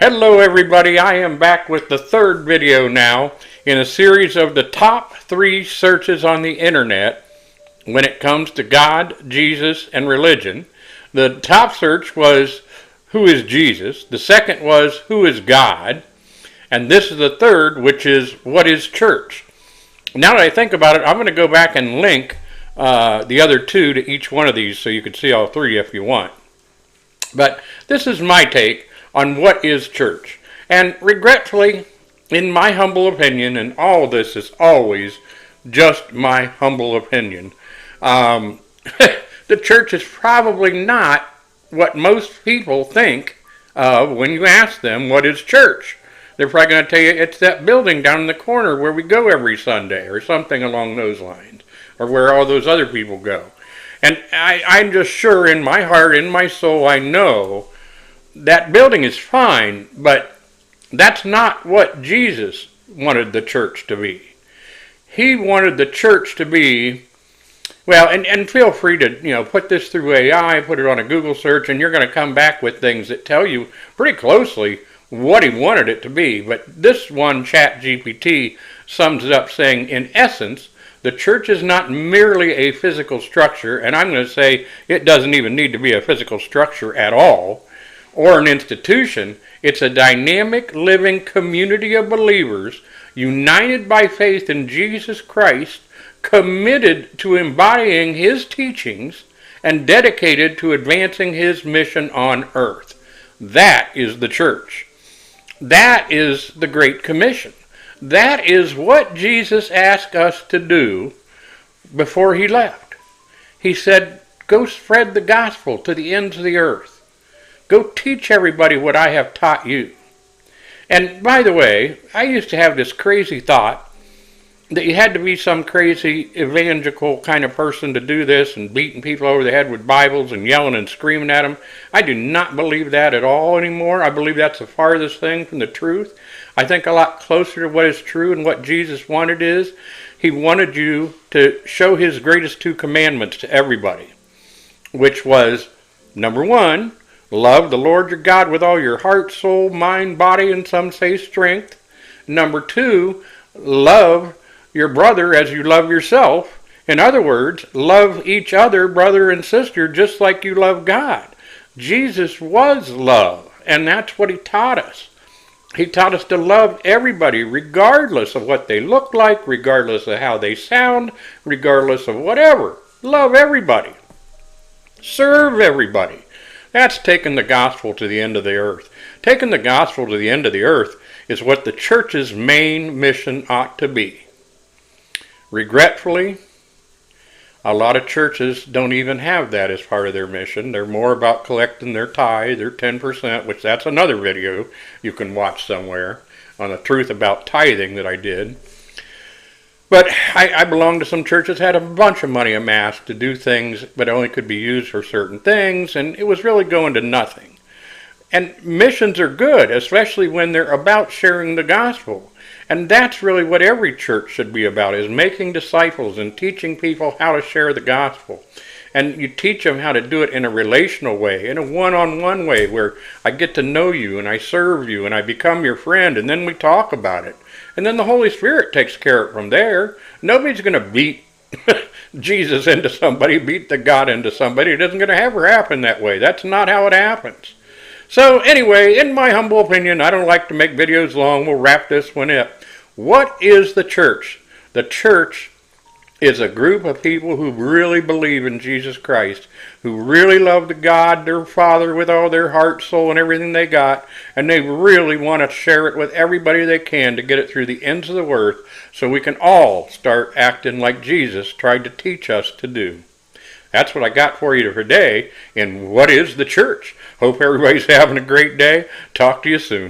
Hello everybody, I am back with the third video now in a series of the top 3 searches on the internet when it comes to God, Jesus, and religion. The top search was, who is Jesus? The second was, who is God? And this is the third, which is, what is church? Now that I think about it, I'm going to go back and link the other 2 to each one of these so you can see all 3 if you want. But this is my take on what is church. And regretfully, in my humble opinion, and all of this is always just my humble opinion, the church is probably not what most people think of when you ask them what is church. They're probably going to tell you it's that building down in the corner where we go every Sunday or something along those lines, or where all those other people go. And I'm just sure in my heart, in my soul, I know that building is fine, but that's not what Jesus wanted the church to be. He wanted the church to be, well, and feel free to, put this through AI, put it on a Google search, and you're going to come back with things that tell you pretty closely what he wanted it to be. But this one, ChatGPT, sums it up saying, in essence, the church is not merely a physical structure, and I'm going to say it doesn't even need to be a physical structure at all, or an institution. It's a dynamic, living community of believers united by faith in Jesus Christ, committed to embodying His teachings, and dedicated to advancing His mission on earth. That is the church. That is the Great Commission. That is what Jesus asked us to do before He left. He said, go spread the gospel to the ends of the earth. Go teach everybody what I have taught you. And by the way, I used to have this crazy thought that you had to be some crazy evangelical kind of person to do this and beating people over the head with Bibles and yelling and screaming at them. I do not believe that at all anymore. I believe that's the farthest thing from the truth. I think a lot closer to what is true and what Jesus wanted is, He wanted you to show His greatest 2 commandments to everybody, which was, number 1, love the Lord your God with all your heart, soul, mind, body, and some say strength. Number 2, love your brother as you love yourself. In other words, love each other, brother and sister, just like you love God. Jesus was love, and that's what He taught us. He taught us to love everybody, regardless of what they look like, regardless of how they sound, regardless of whatever. Love everybody. Serve everybody. That's taking the gospel to the end of the earth. Taking the gospel to the end of the earth is what the church's main mission ought to be. Regretfully, a lot of churches don't even have that as part of their mission. They're more about collecting their tithe, their 10%, which that's another video you can watch somewhere on the truth about tithing that I did. But I belong to some churches that had a bunch of money amassed to do things, but only could be used for certain things, and it was really going to nothing. And missions are good, especially when they're about sharing the gospel. And that's really what every church should be about, is making disciples and teaching people how to share the gospel. And you teach them how to do it in a relational way, in a one-on-one way, where I get to know you and I serve you and I become your friend, and then we talk about it. And then the Holy Spirit takes care of it from there. Nobody's going to beat Jesus into somebody, beat the God into somebody. It isn't going to ever happen that way. That's not how it happens. So anyway, in my humble opinion, I don't like to make videos long. We'll wrap this one up. What is the church? The church is a group of people who really believe in Jesus Christ, who really love the God, their Father, with all their heart, soul, and everything they got, and they really want to share it with everybody they can to get it through the ends of the earth so we can all start acting like Jesus tried to teach us to do. That's what I got for you today in What is the Church? Hope everybody's having a great day. Talk to you soon.